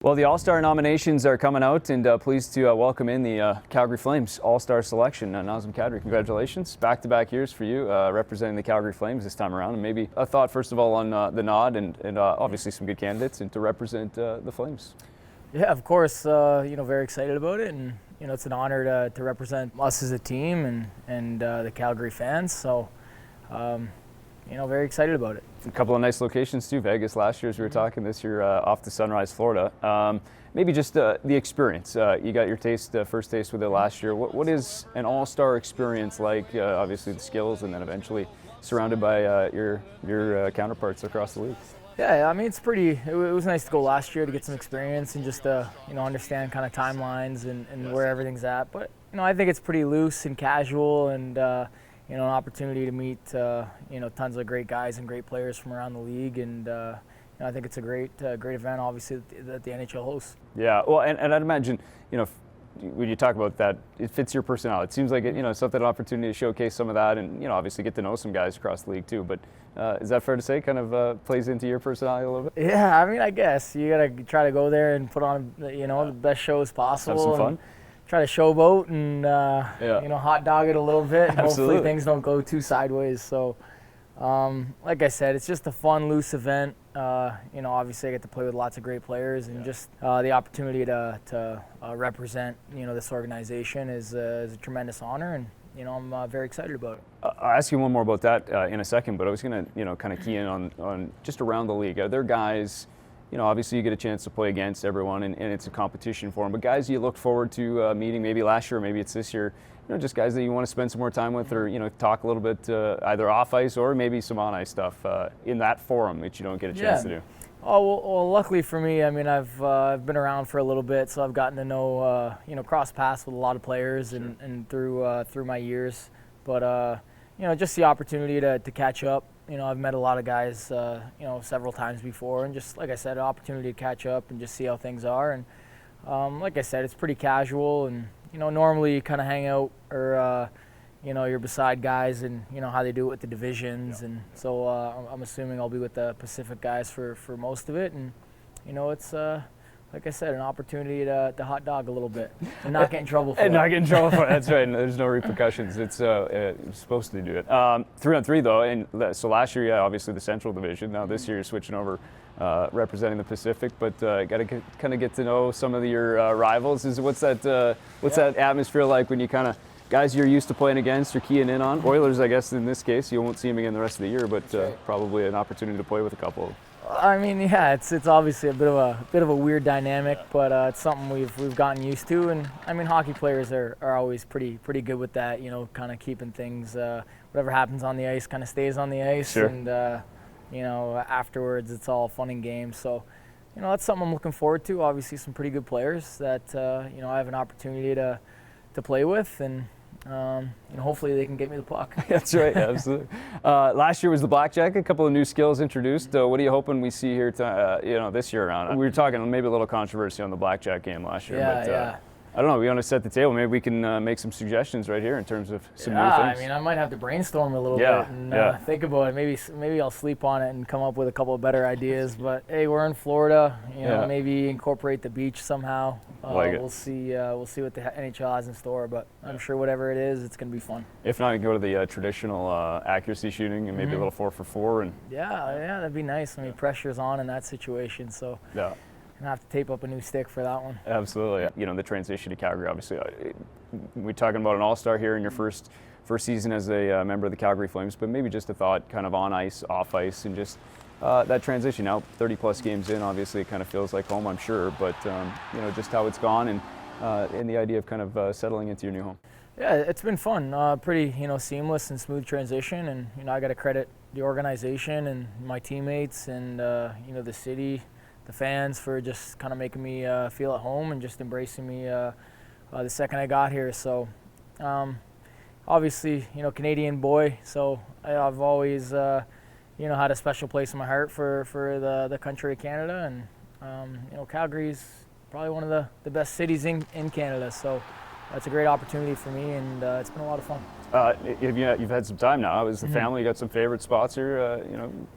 Well, the All-Star nominations are coming out, and pleased to welcome in the Calgary Flames All-Star selection. Nazem Kadri, congratulations. Back-to-back years for you, representing the Calgary Flames this time around. And maybe a thought, first of all, on the nod and obviously some good candidates and to represent the Flames. Yeah, of course, very excited about it. And, it's an honor to represent us as a team and the Calgary fans. So, very excited about it. A couple of nice locations too. Vegas last year, as we were talking. This year, off to Sunrise, Florida. Maybe just the experience. You got your first taste with it last year. What is an all-star experience like? Obviously the skills, and then eventually surrounded by your counterparts across the league. Yeah, I mean it was nice to go last year to get some experience and just understand kind of timelines and where everything's at. But I think it's pretty loose and casual, and an opportunity to meet tons of great guys and great players from around the league, and I think it's a great event, obviously, that the NHL hosts. Yeah, well, and I'd imagine when you talk about that, it fits your personality. It seems like something, an opportunity to showcase some of that, and obviously get to know some guys across the league too. But is that fair to say? Kind of plays into your personality a little bit. Yeah, I mean, I guess you gotta try to go there and put on the best shows possible. Have some fun. Try to showboat and hot dog it a little bit. And hopefully things don't go too sideways. So, like I said, it's just a fun, loose event. Obviously I get to play with lots of great players, and just the opportunity to represent this organization is a tremendous honor, and I'm very excited about it. I'll ask you one more about that in a second, but I was going to kind of key in on just around the league. Are there guys? Obviously you get a chance to play against everyone, and it's a competition for them. But guys you look forward to meeting, maybe last year, maybe it's this year, just guys that you want to spend some more time with, or talk a little bit either off ice or maybe some on ice stuff in that forum that you don't get a chance to do. Oh well, luckily for me, I mean I've been around for a little bit, so I've gotten to know cross paths with a lot of players, Sure. and through my years. But just the opportunity to catch up. I've met a lot of guys, several times before, and just like I said, an opportunity to catch up and just see how things are. And like I said, it's pretty casual, and normally you kind of hang out, or you're beside guys, and how they do it with the divisions. And so I'm assuming I'll be with the Pacific guys for most of it, and it's like I said, an opportunity to hot dog a little bit and not get in trouble for it. And not get in trouble for it. That's right. There's no repercussions. It's supposed to do it. 3-on-3 though, and so last year, obviously the Central Division. Now this year you're switching over, representing the Pacific. But got to kind of get to know some of your rivals. What's that atmosphere like when you kind of guys you're used to playing against or keying in on? Oilers, I guess in this case, you won't see them again the rest of the year, but probably an opportunity to play with a couple of them. I mean, yeah, it's obviously a bit of a weird dynamic, but it's something we've gotten used to. And I mean, hockey players are always pretty good with that, kind of keeping things, whatever happens on the ice kind of stays on the ice. Sure. And afterwards it's all fun and games. So that's something I'm looking forward to. Obviously some pretty good players that I have an opportunity to play with, and hopefully they can get me the puck. That's right, absolutely. Last year was the blackjack, a couple of new skills introduced. What are you hoping we see here this year around? We were talking maybe a little controversy on the blackjack game last year, but I don't know, we want to set the table. Maybe we can make some suggestions right here in terms of some new things. I mean, I might have to brainstorm a little bit and think about it. Maybe I'll sleep on it and come up with a couple of better ideas. But hey, we're in Florida. Maybe incorporate the beach somehow. We'll see what the NHL has in store. But I'm sure whatever it is, it's going to be fun. If not, you can go to the traditional accuracy shooting and maybe a little 4-for-4. And yeah, that'd be nice. I mean, pressure's on in that situation, so. Yeah. I have to tape up a new stick for that one. Absolutely. The transition to Calgary, obviously. We're talking about an all-star here in your first season as a member of the Calgary Flames, but maybe just a thought kind of on ice, off ice, and just that transition. Now, 30-plus games in, obviously it kind of feels like home, I'm sure, but just how it's gone and the idea of kind of settling into your new home. Yeah, it's been fun. Pretty, seamless and smooth transition, and I got to credit the organization and my teammates and, the city, the fans for just kind of making me feel at home and just embracing me the second I got here. So obviously, Canadian boy, so I've always, had a special place in my heart for the country of Canada. And, Calgary's probably one of the best cities in Canada. So it's a great opportunity for me, and it's been a lot of fun. You've had some time now. Is the family got some favorite spots here?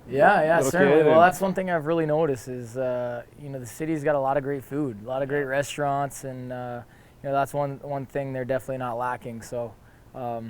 Yeah, little certainly. kid Well, and- that's one thing I've really noticed is, the city's got a lot of great food, a lot of great restaurants, and that's one thing they're definitely not lacking. So, I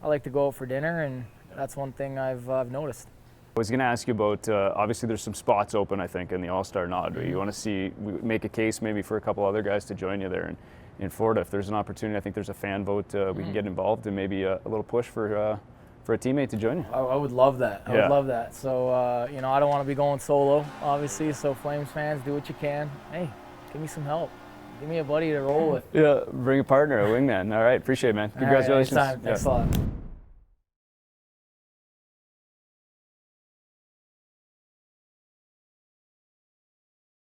like to go out for dinner, and that's one thing I've noticed. I was going to ask you about, obviously there's some spots open, I think, in the All-Star nod. You want to make a case maybe for a couple other guys to join you there in Florida. If there's an opportunity, I think there's a fan vote we can get involved and maybe a little push for a teammate to join you. I would love that. I would love that. So, I don't want to be going solo, obviously, so Flames fans, do what you can. Hey, give me some help. Give me a buddy to roll with. Yeah, bring a partner, a wingman. All right, appreciate it, man. Congratulations. All right, anytime. Thanks a lot.